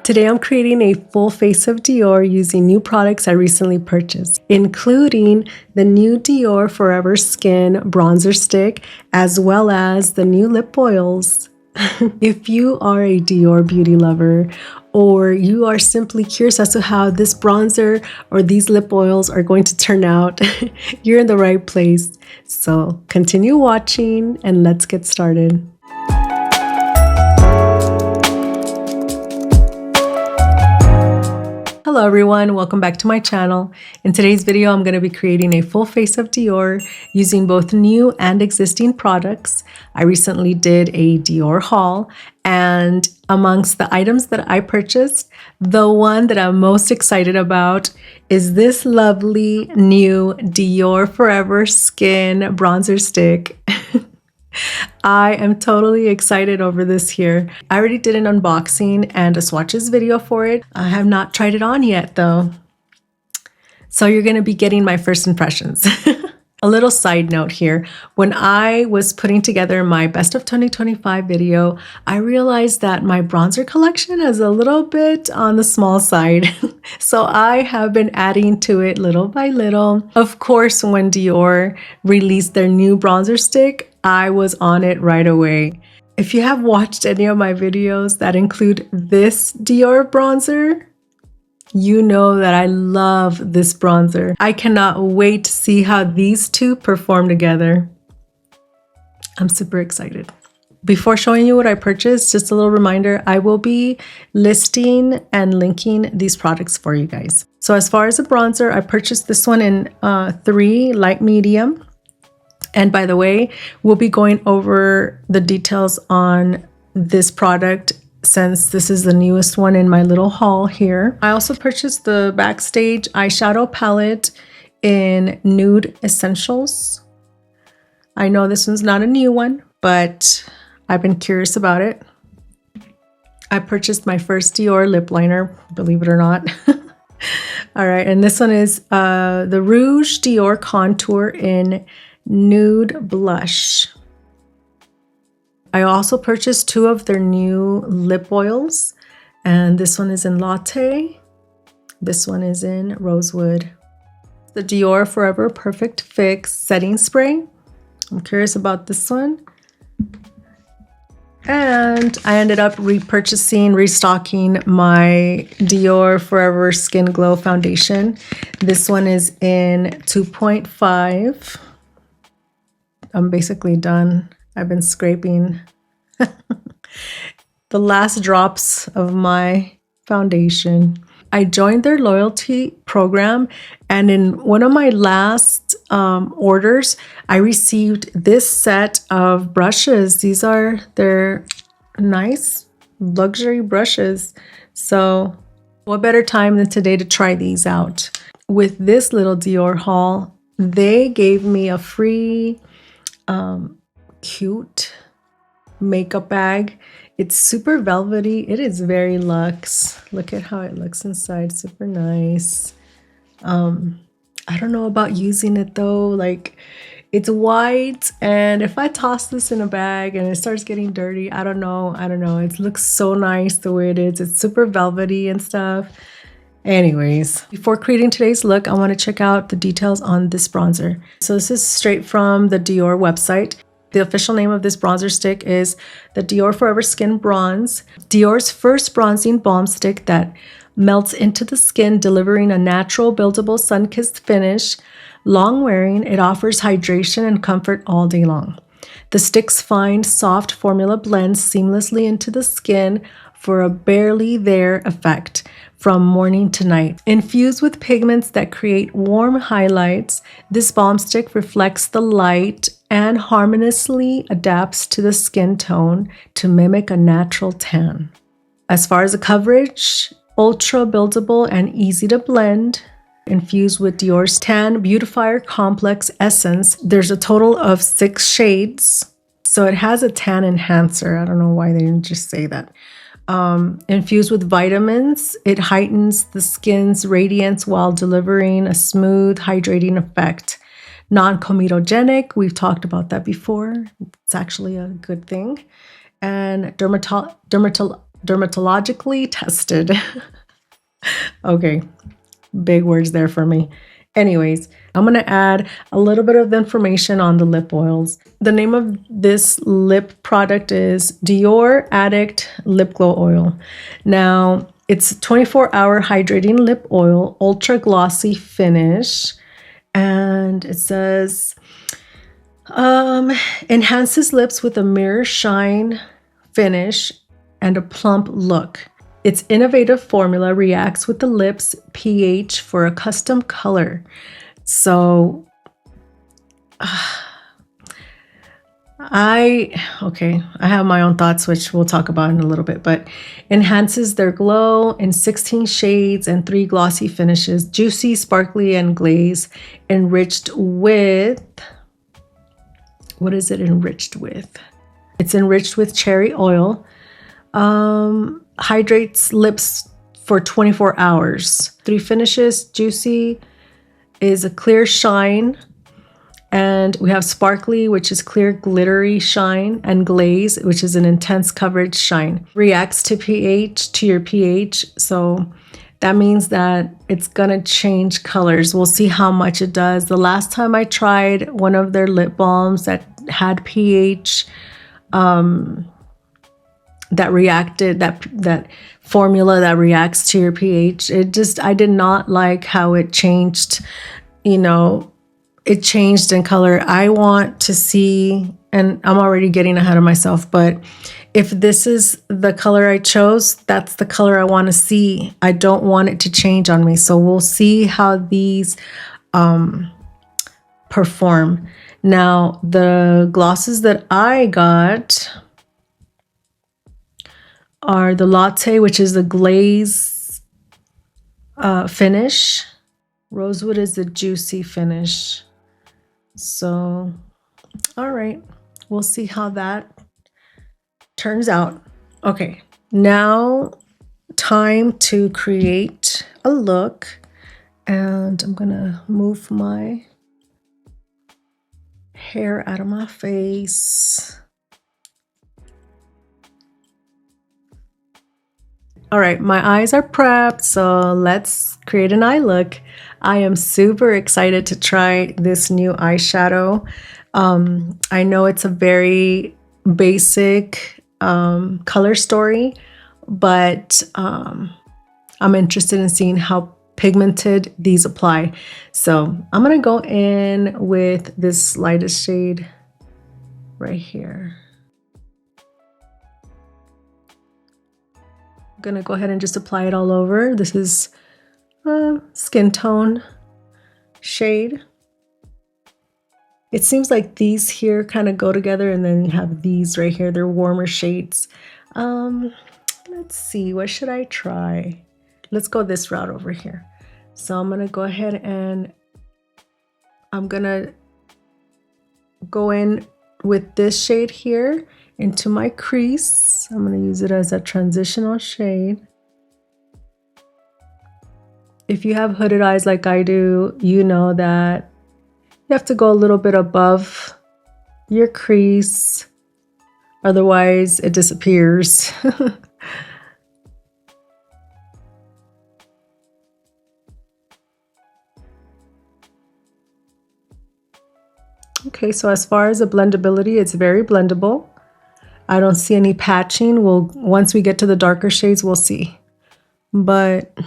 Today I'm creating a full face of Dior using new products I recently purchased, including the new Dior Forever Skin Bronzer Stick, as well as the new lip oils. If you are a Dior beauty lover, or you are simply curious as to how this bronzer or these lip oils are going to turn out, you're in the right place. So continue watching and let's get started. Hello everyone, welcome back to my channel. In today's video, I'm going to be creating a full face of Dior using both new and existing products. I recently did a Dior haul, and amongst the items that I purchased, the one that I'm most excited about is this lovely new Dior Forever Skin Bronzer Stick. I am totally excited over this here. I already did an unboxing and a swatches video for it. I have not tried it on yet though. So you're going to be getting my first impressions. A little side note here. When I was putting together my best of 2025 video, I realized that my bronzer collection is a little bit on the small side. So I have been adding to it little by little. Of course, when Dior released their new bronzer stick, I was on it right away. If you have watched any of my videos that include this Dior bronzer, you know that I love this bronzer. I cannot wait to see how these two perform together. I'm super excited. Before showing you what I purchased, just a little reminder, I will be listing and linking these products for you guys. So as far as the bronzer, I purchased this one in 3 light medium. And by the way, we'll be going over the details on this product since this is the newest one in my little haul here. I also purchased the Backstage eyeshadow palette in Nude Essentials. I know this one's not a new one, but I've been curious about it. I purchased my first Dior lip liner, believe it or not. All right, and this one is the Rouge Dior Contour in Nude Blush. I also purchased 2 of their new lip oils, and this one is in Latte. This one is in Rosewood. The Dior Forever Perfect Fix Setting Spray. I'm curious about this one. And I ended up restocking my Dior Forever Skin Glow Foundation. This one is in 2.5. I'm basically done. I've been scraping the last drops of my foundation. I joined their loyalty program, and in one of my last orders, I received this set of brushes. These are their nice luxury brushes. So what better time than today to try these out? With this little Dior haul, they gave me a free cute makeup bag. It's super velvety. It is very luxe. Look at how it looks inside. Super nice. I don't know about using it though. Like, it's white, and if I toss this in a bag and it starts getting dirty, I don't know. It looks so nice the way it is. It's super velvety and stuff. Anyways, before creating today's look, I want to check out the details on this bronzer. So this is straight from the Dior website. The official name of this bronzer stick is the Dior Forever Skin Bronze, Dior's first bronzing balm stick that melts into the skin, delivering a natural, buildable, sun-kissed finish. Long wearing, it offers hydration and comfort all day long. The stick's fine, soft formula blends seamlessly into the skin for a barely there effect from morning to night. Infused with pigments that create warm highlights, this balm stick reflects the light and harmoniously adapts to the skin tone to mimic a natural tan. As far as the coverage, ultra buildable and easy to blend. Infused with Dior's Tan Beautifier Complex Essence, there's a total of 6 shades. So it has a tan enhancer. I don't know why they didn't just say that. Infused with vitamins, it heightens the skin's radiance while delivering a smooth, hydrating effect. Non-comedogenic, we've talked about that before. It's actually a good thing. And dermatologically tested. Okay, big words there for me. Anyways, I'm going to add a little bit of information on the lip oils. The name of this lip product is Dior Addict Lip Glow Oil. Now, it's 24-hour hydrating lip oil, ultra glossy finish. And it says, enhances lips with a mirror shine finish and a plump look. Its innovative formula reacts with the lips pH for a custom color. So I have my own thoughts, which we'll talk about in a little bit, but enhances their glow in 16 shades and 3 glossy finishes, juicy, sparkly, and glaze, enriched with, what is it enriched with? It's enriched with cherry oil. Hydrates lips for 24 hours. 3 finishes. Juicy is a clear shine. And we have sparkly, which is clear glittery shine, and glaze, which is an intense coverage shine. Reacts to pH, to your pH. So that means that it's gonna change colors. We'll see how much it does. The last time I tried one of their lip balms that had pH, that reacted, that formula that reacts to your pH, I did not like how it changed, it changed in color. I want to see, and I'm already getting ahead of myself, but if this is the color I chose, that's the color I want to see. I don't want it to change on me. So we'll see how these perform. Now, the glosses that I got are the latte, which is the glaze finish. Rosewood is the juicy finish. So, all right, we'll see how that turns out. Okay, now time to create a look. And I'm gonna move my hair out of my face. All right, my eyes are prepped, so let's create an eye look. I am super excited to try this new eyeshadow. I know it's a very basic color story, but I'm interested in seeing how pigmented these apply. So I'm gonna go in with this lightest shade right here. I'm gonna go ahead and just apply it all over. This is a skin tone shade. It seems like these here kind of go together, and then you have these right here. They're warmer shades. Let's see, what should I try? Let's go this route over here. So I'm gonna go ahead and I'm gonna go in with this shade here into my crease. I'm gonna use it as a transitional shade. If you have hooded eyes like I do, you know that you have to go a little bit above your crease, otherwise it disappears. Okay, so as far as the blendability, it's very blendable. I don't see any patching. Once we get to the darker shades, we'll see. But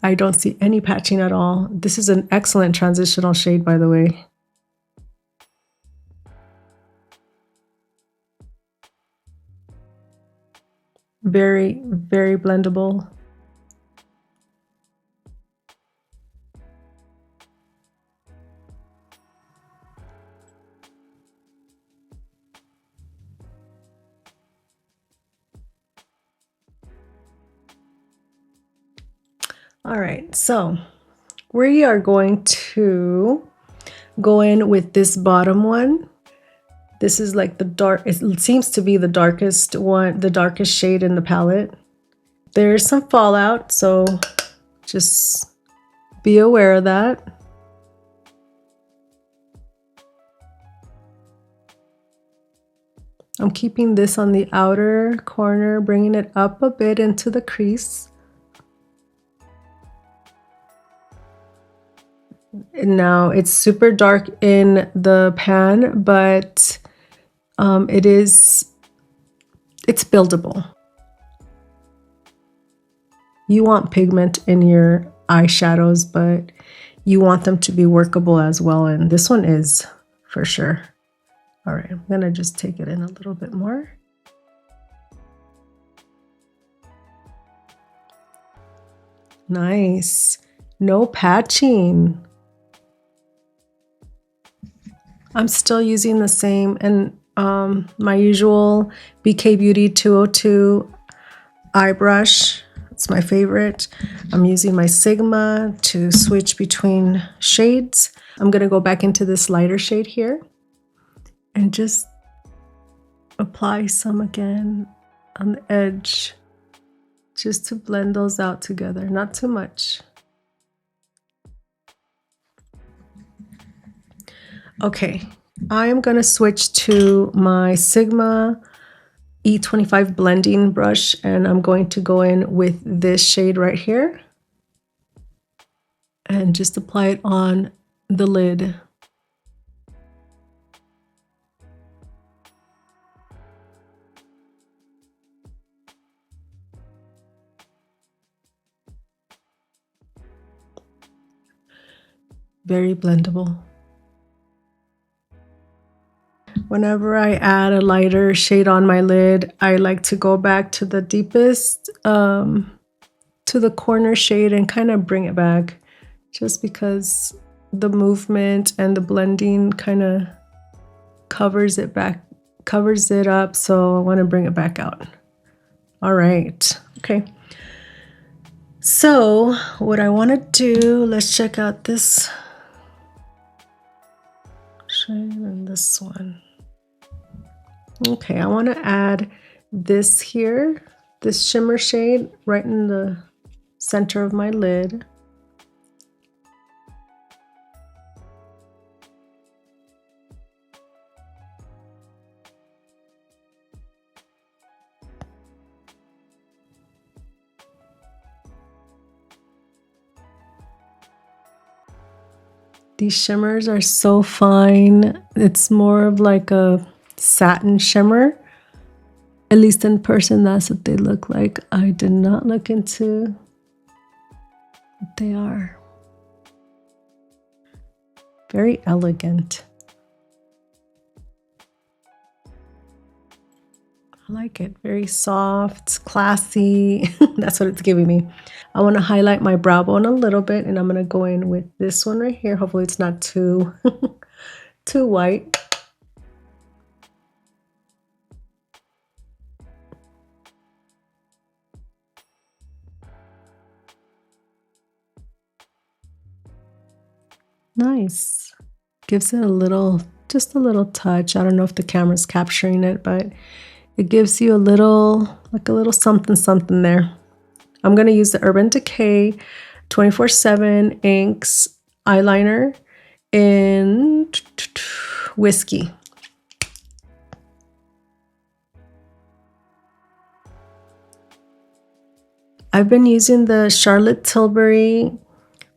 I don't see any patching at all. This is an excellent transitional shade, by the way. Very, very blendable. All right, so we are going to go in with this bottom one. This is like the dark, it seems to be the darkest one, the darkest shade in the palette. There's some fallout, so just be aware of that. I'm keeping this on the outer corner, bringing it up a bit into the crease. Now it's super dark in the pan, but it's buildable. You want pigment in your eyeshadows, but you want them to be workable as well. And this one is for sure. All right, I'm gonna just take it in a little bit more. Nice. No patching. I'm still using the same and my usual BK Beauty 202 eye brush. It's my favorite. I'm using my Sigma to switch between shades. I'm gonna go back into this lighter shade here and just apply some again on the edge, just to blend those out together, not too much. Okay, I am gonna switch to my Sigma E25 blending brush, and I'm going to go in with this shade right here and just apply it on the lid. Very blendable. Whenever I add a lighter shade on my lid, I like to go back to the deepest, to the corner shade and kind of bring it back, just because the movement and the blending kind of covers it up. So I want to bring it back out. All right. Okay. So what I want to do, let's check out this shade and this one. Okay, I want to add this here, this shimmer shade right in the center of my lid. These shimmers are so fine. It's more of like a satin shimmer. At least in person, that's what they look like. I did not look into what they are. Very elegant. I like it. Very soft, classy. That's what it's giving me. I want to highlight my brow bone a little bit, and I'm going to go in with this one right here. Hopefully it's not too too white. Nice. Gives it a little, just a little touch. I don't know if the camera's capturing it, but it gives you a little, like a little something something there. I'm going to use the Urban Decay 24/7 Inks eyeliner in Whiskey. I've been using the Charlotte Tilbury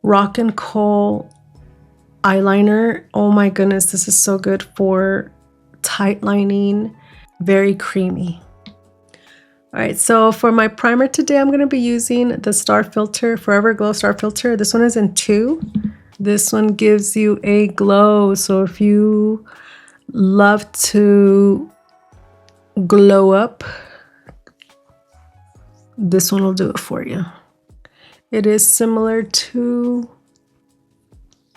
Rock and Coal eyeliner. Oh my goodness, this is so good for tight lining, very creamy. All right, so for my primer today, I'm going to be using the Star Filter, Forever Glow Star Filter. This one is in 2. This one gives you a glow. So if you love to glow up, this one will do it for you. It is similar to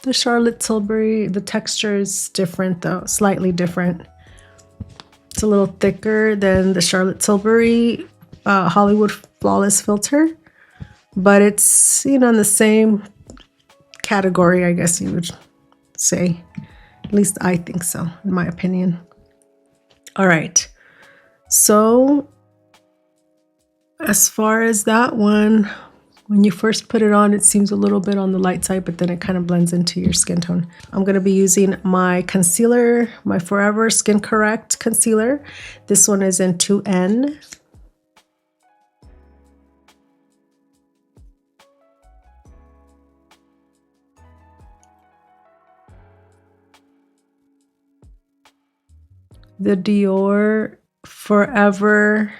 the Charlotte Tilbury. The texture is different though, slightly different. It's a little thicker than the Charlotte Tilbury Hollywood Flawless Filter, but it's, you know, in the same category, I guess you would say. At least I think so, in my opinion. All right. So as far as that one, When you first put it on, it seems a little bit on the light side, but then it kind of blends into your skin tone. I'm going to be using my concealer, my Forever Skin Correct concealer. This one is in 2N. The Dior Forever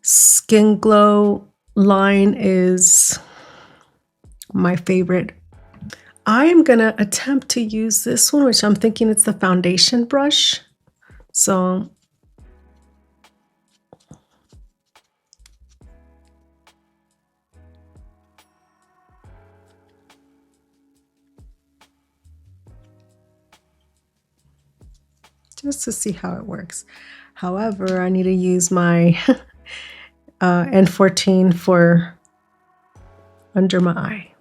Skin Glow line is my favorite. I am gonna attempt to use this one, which I'm thinking it's the foundation brush. So just to see how it works. However, I need to use my N14 for under my eye.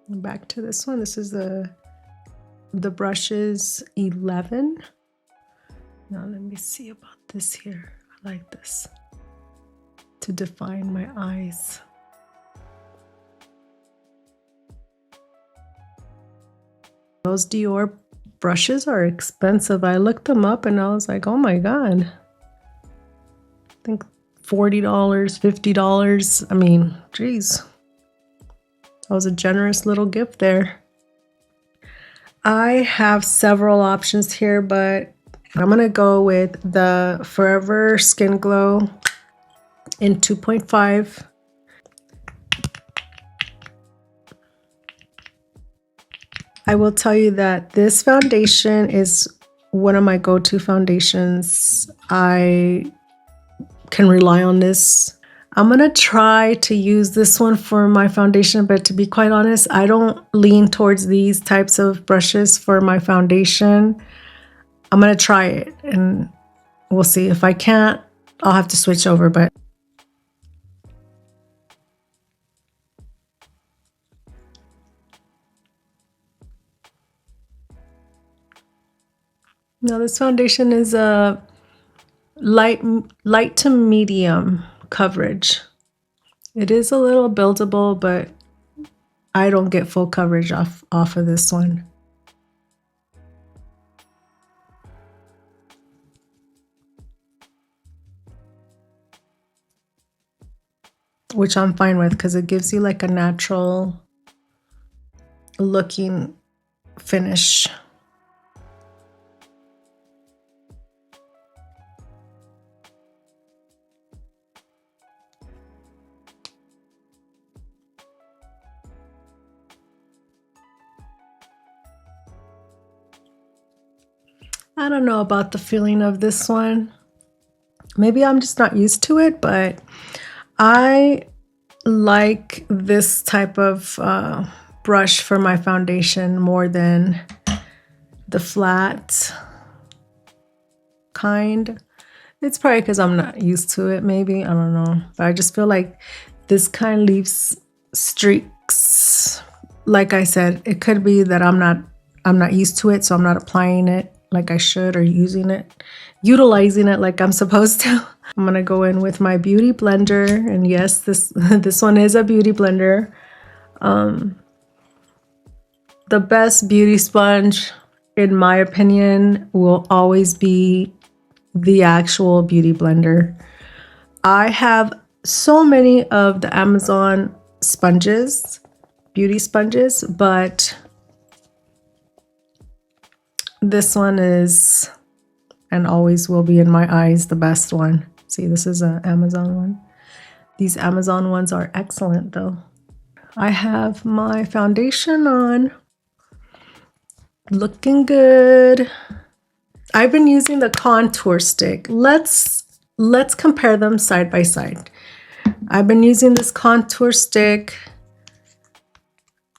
And back to this one. This is the brush is 11. Now let me see about this here. I like this to define my eyes. Those Dior brushes are expensive. I looked them up and I was like, oh my God. I think $40, $50. I mean, geez. That was a generous little gift there. I have several options here, but I'm gonna go with the Forever Skin Glow in 2.5. I will tell you that this foundation is one of my go-to foundations. I can rely on this. I'm gonna try to use this one for my foundation, but to be quite honest, I don't lean towards these types of brushes for my foundation. I'm gonna try it and we'll see. If I can't, I'll have to switch over, but now this foundation is a light to medium coverage. It is a little buildable, but I don't get full coverage off of this one. Which I'm fine with because it gives you like a natural looking finish. I don't know about the feeling of this one. Maybe I'm just not used to it, but I like this type of brush for my foundation more than the flat kind. It's probably because I'm not used to it, maybe. I don't know. But I just feel like this kind leaves streaks. Like I said, it could be that I'm not used to it, so I'm not applying it like I should, or utilizing it like I'm supposed to. I'm gonna go in with my beauty blender, and yes, this one is a beauty blender. The best beauty sponge, in my opinion, will always be the actual beauty blender. I have so many of the Amazon sponges, beauty sponges, but this one is and always will be in my eyes the best one. See, this is an Amazon one. These Amazon ones are excellent though. I have my foundation on, looking good. I've been using the contour stick. Let's compare them side by side. I've been using this contour stick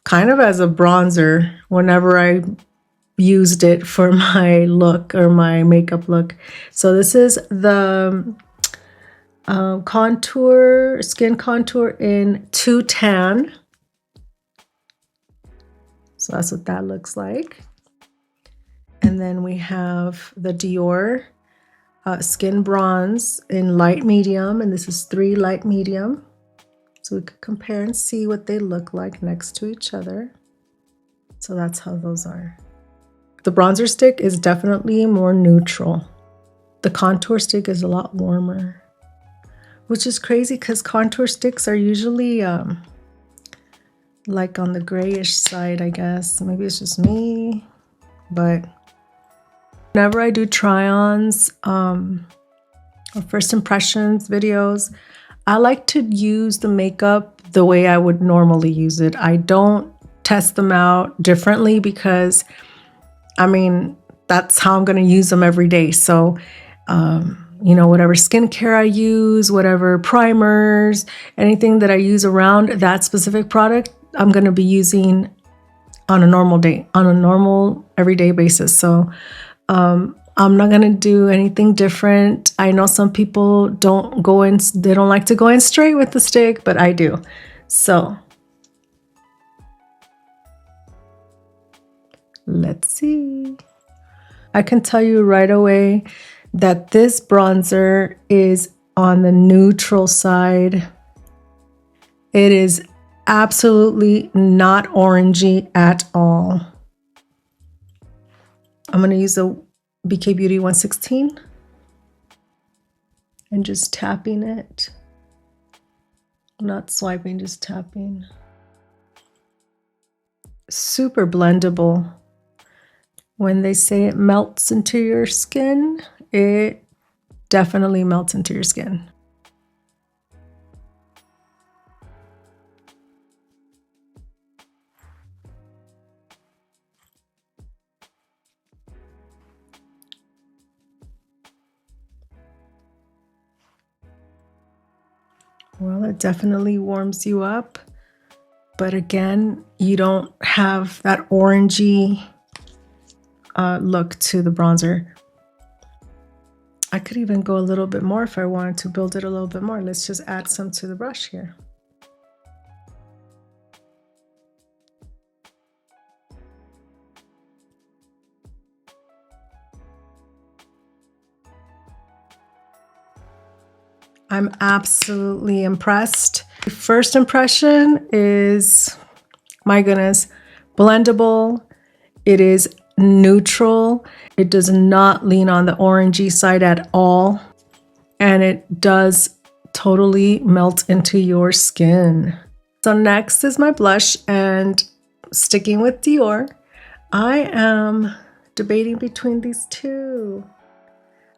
kind of as a bronzer whenever I used it for my look or my makeup look. So this is the skin contour in 2 tan. So that's what that looks like. And then we have the Dior Skin Bronze in light medium, and this is 3 light medium. So we could compare and see what they look like next to each other. So that's how those are. The bronzer stick is definitely more neutral. The contour stick is a lot warmer, which is crazy because contour sticks are usually like on the grayish side, I guess. Maybe it's just me, but whenever I do try-ons or first impressions videos, I like to use the makeup the way I would normally use it. I don't test them out differently because, I mean, that's how I'm going to use them every day. So, you know, whatever skincare I use, whatever primers, anything that I use around that specific product, I'm going to be using on a normal day, on a normal everyday basis. So, I'm not going to do anything different. I know some people don't go in, they don't like to go in straight with the stick, but I do. So let's see. I can tell you right away that this bronzer is on the neutral side. It is absolutely not orangey at all. I'm going to use the BK Beauty 116 and just tapping it. Not swiping, just tapping. Super blendable. When they say it melts into your skin, it definitely melts into your skin. Well, it definitely warms you up, but again, you don't have that orangey look to the bronzer. I could even go a little bit more if I wanted to build it a little bit more. Let's just add some to the brush here. I'm absolutely impressed. First impression is, my goodness, blendable. It is neutral. It does not lean on the orangey side at all. And it does totally melt into your skin. So next is my blush, and sticking with Dior, I am debating between these two.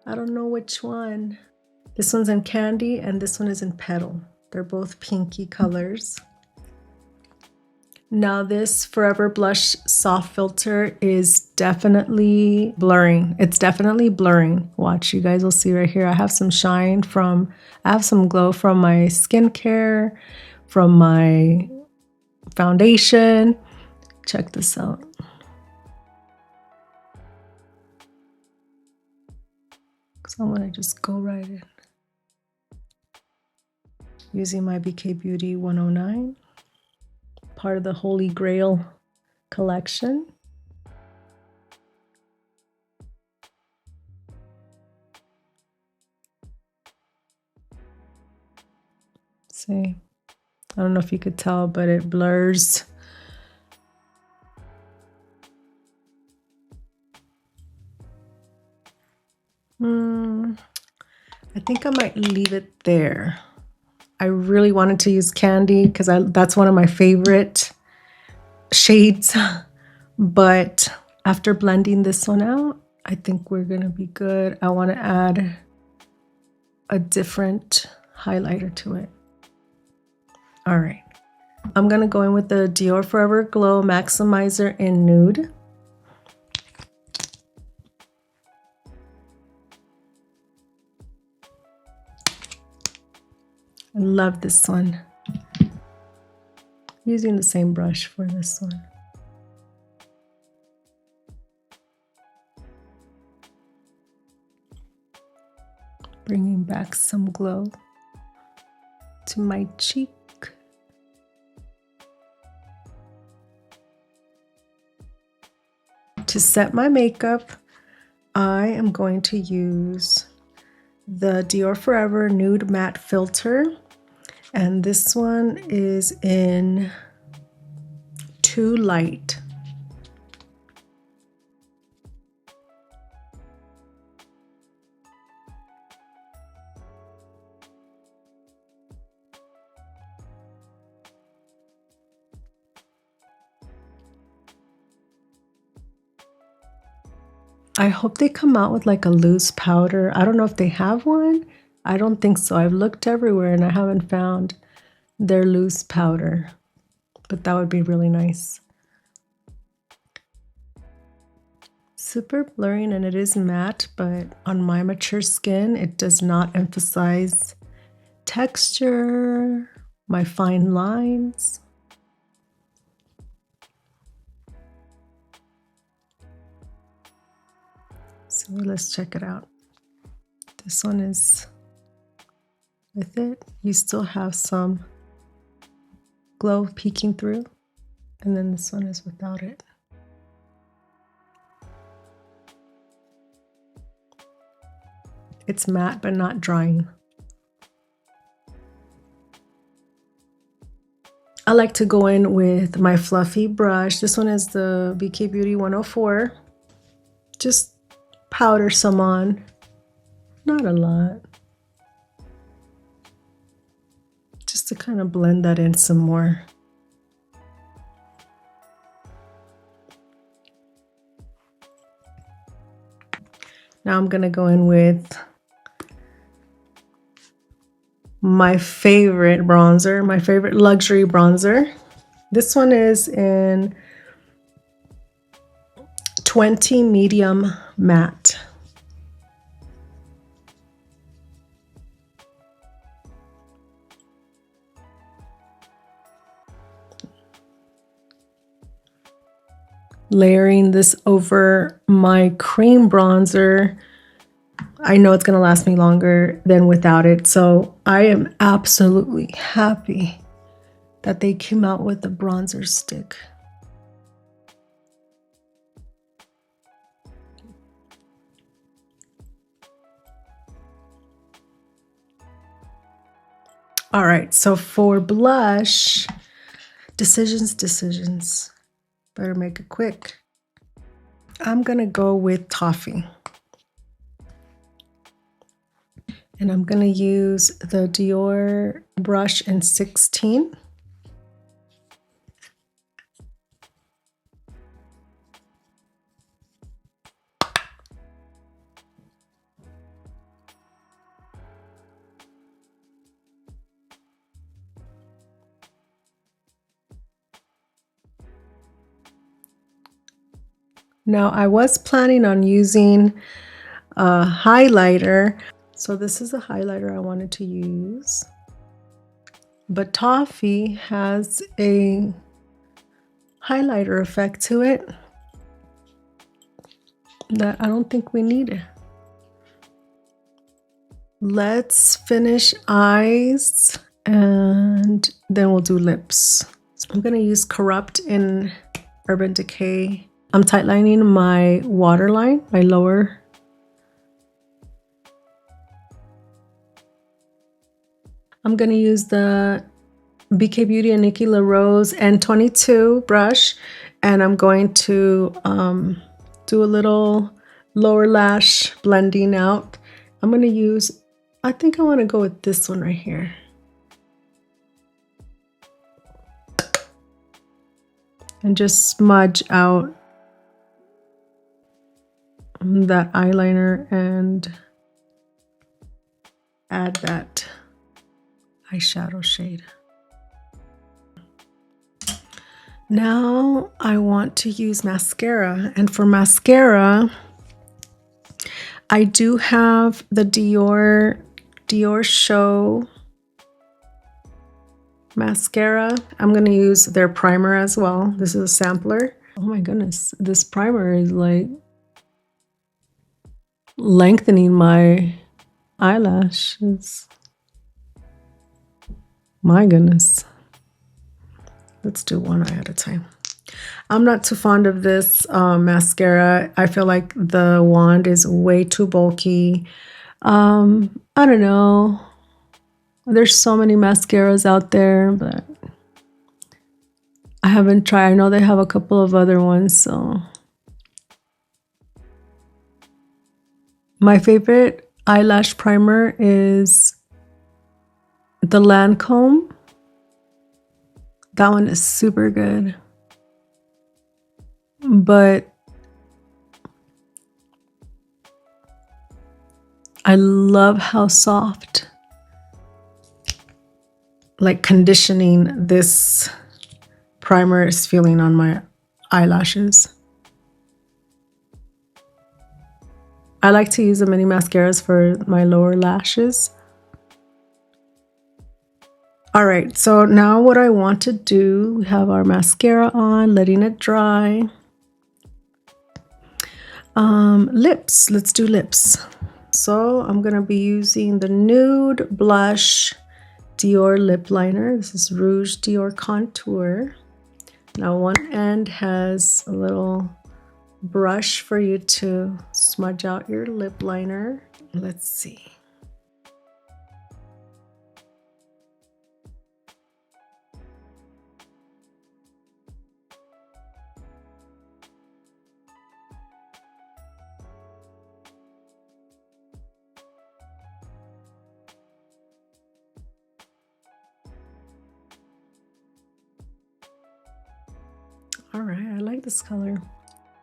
I don't know which one. This one's in Candy and this one is in Petal. They're both pinky colors. Now this Forever Blush Soft Filter is definitely blurring. It's definitely blurring. Watch, you guys will see right here. I have some shine from, I have some glow from my skincare, from my foundation. Check this out. So I'm gonna just go right in. Using my BK Beauty 109, part of the Holy Grail collection. See, I don't know if you could tell, but it blurs. I think I might leave it there. I really wanted to use Candy because that's one of my favorite shades. But after blending this one out, I think we're gonna be good. I want to add a different highlighter to it. All right, I'm gonna go in with the Dior Forever Glow Maximizer in Nude. I love this one. Using the same brush for this one. Bringing back some glow to my cheek. to set my makeup, I am going to use the Dior Forever Nude Matte Filter. And this one is in Too Light. I hope they come out with like a loose powder. I don't know if they have one. I don't think so. I've looked everywhere and I haven't found their loose powder, but that would be really nice. Super blurring and it is matte, but on my mature skin, it does not emphasize texture, my fine lines. So let's check it out. This one is with it. You still have some glow peeking through. And then this one is without it. It's matte but not drying. I like to go in with my fluffy brush. This one is the BK Beauty 104. Just powder some on, not a lot. Just to kind of blend that in some more. Now I'm gonna go in with my favorite bronzer, my favorite luxury bronzer. This one is in 20 Medium Matte. Layering this over my cream bronzer. I know it's gonna last me longer than without it, so I am absolutely happy that they came out with the bronzer stick. All right, so for blush, decisions. Better make it quick. I'm gonna go with Toffee. And I'm gonna use the Dior brush in 16. Now I was planning on using a highlighter. So this is a highlighter I wanted to use. But Toffee has a highlighter effect to it that I don't think we need. Let's finish eyes and then we'll do lips. So I'm gonna use Corrupt in Urban Decay. I'm tightlining my waterline, my lower. I'm gonna use the BK Beauty and Nikki LaRose N22 brush, and I'm going to do a little lower lash blending out. I'm gonna use, I think I wanna go with this one right here. And just smudge out that eyeliner and add that eyeshadow shade. Now I want to use mascara, and for mascara I do have the Dior Show mascara. I'm going to use their primer as well. This is a sampler. Oh my goodness, this primer is like lengthening my eyelashes. My goodness. Let's do one eye at a time. I'm not too fond of this mascara. I feel like the wand is way too bulky. I don't know. There's so many mascaras out there, but I haven't tried. I know they have a couple of other ones, so. My favorite eyelash primer is the Lancome. That one is super good. But I love how soft, like conditioning, this primer is feeling on my eyelashes. I like to use the mini mascaras for my lower lashes. All right, so now what I want to do, we have our mascara on, letting it dry. Lips, let's do lips. So I'm gonna be using the Nude Blush Dior lip liner. This is Rouge Dior Contour. Now one end has a little brush for you to smudge out your lip liner. Let's see. All right, I like this color.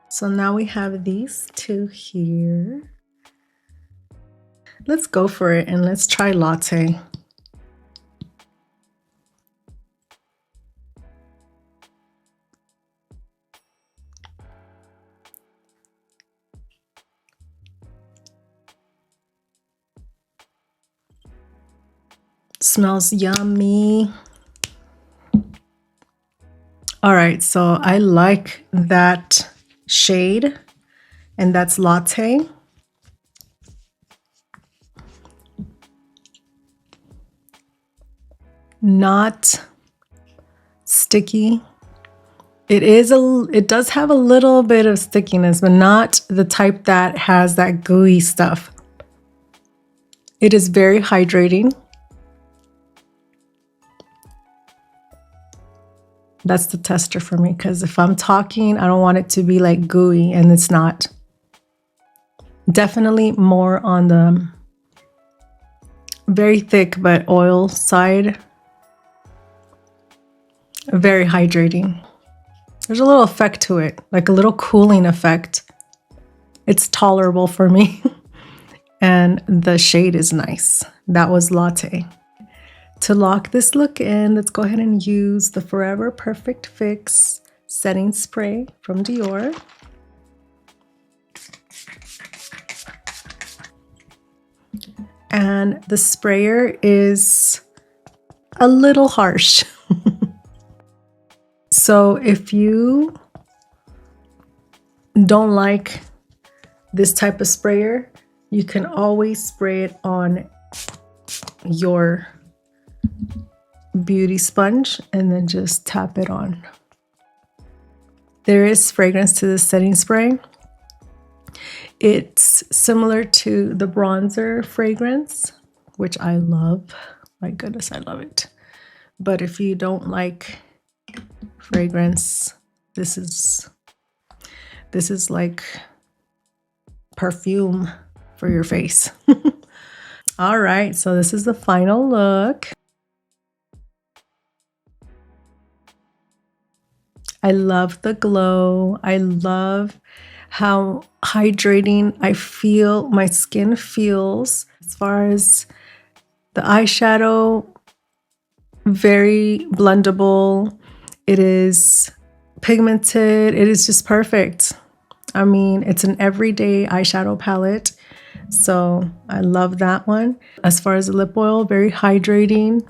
So now we have these two here. Let's go for it and let's try Latte. Smells yummy. All right, so I like that shade, and that's Latte. Not sticky. It does have a little bit of stickiness, but not the type that has that gooey stuff. It is very hydrating. That's the tester for me, because if I'm talking, I don't want it to be like gooey, and it's not. Definitely more on the very thick but oil side. Very hydrating. There's a little effect to it, like a little cooling effect. It's tolerable for me. And the shade is nice. That was Latte. To lock this look in, let's go ahead and use the Forever Perfect Fix setting spray from Dior. And the sprayer is a little harsh. So if you don't like this type of sprayer, you can always spray it on your beauty sponge and then just tap it on. There is fragrance to this setting spray. It's similar to the bronzer fragrance, which I love. My goodness, I love it. But if you don't like fragrance, this is like perfume for your face. All right, so this is the final look. I love the glow. I love how hydrating I feel my skin feels. As far as the eyeshadow, very blendable. It is pigmented. It is just perfect. I mean, it's an everyday eyeshadow palette. So I love that one. As far as the lip oil, very hydrating.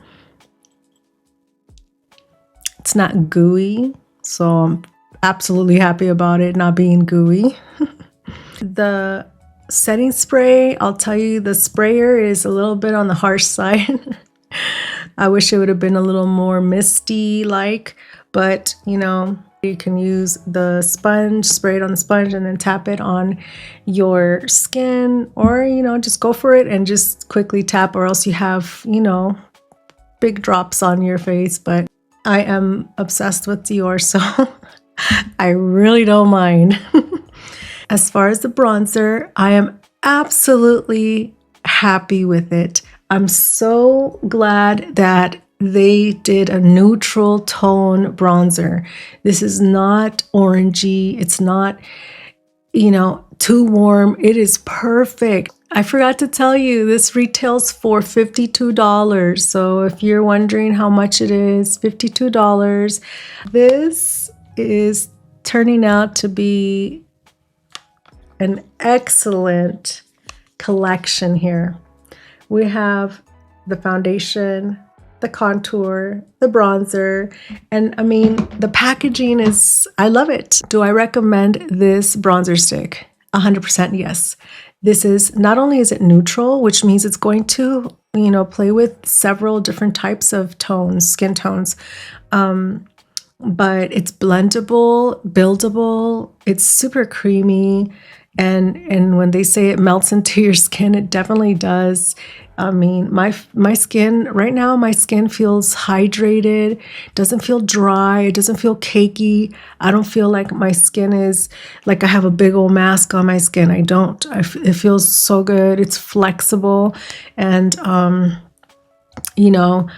It's not gooey. So I'm absolutely happy about it not being gooey. The setting spray, I'll tell you, the sprayer is a little bit on the harsh side. I wish it would have been a little more misty like, but you know, you can use the sponge, spray it on the sponge, and then tap it on your skin, or you know, just go for it and just quickly tap, or else you have, you know, big drops on your face. But I am obsessed with Dior, so I really don't mind. As far as the bronzer, I am absolutely happy with it. I'm so glad that they did a neutral tone bronzer. This is not orangey. It's not, you know, too warm. It is perfect. I forgot to tell you, this retails for $52. So if you're wondering how much it is, $52. This is turning out to be an excellent collection here. We have the foundation, the contour, the bronzer, and I mean, the packaging is, I love it. Do I recommend this bronzer stick? 100% yes. This is, not only is it neutral, which means it's going to, you know, play with several different types of tones, skin tones, but it's blendable, buildable, it's super creamy. And when they say it melts into your skin, it definitely does. I mean, my skin right now, my skin feels hydrated, doesn't feel dry, it doesn't feel cakey. I don't feel like my skin is like I have a big old mask on my skin. I don't. It feels so good. It's flexible, and you know,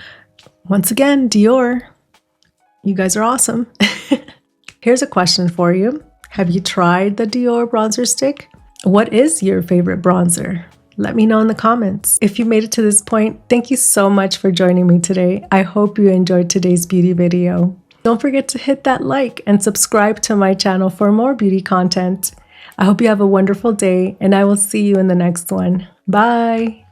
once again, Dior, you guys are awesome. Here's a question for you. Have you tried the Dior bronzer stick? What is your favorite bronzer? Let me know in the comments. If you made it to this point, thank you so much for joining me today. I hope you enjoyed today's beauty video. Don't forget to hit that like and subscribe to my channel for more beauty content. I hope you have a wonderful day, and I will see you in the next one. Bye!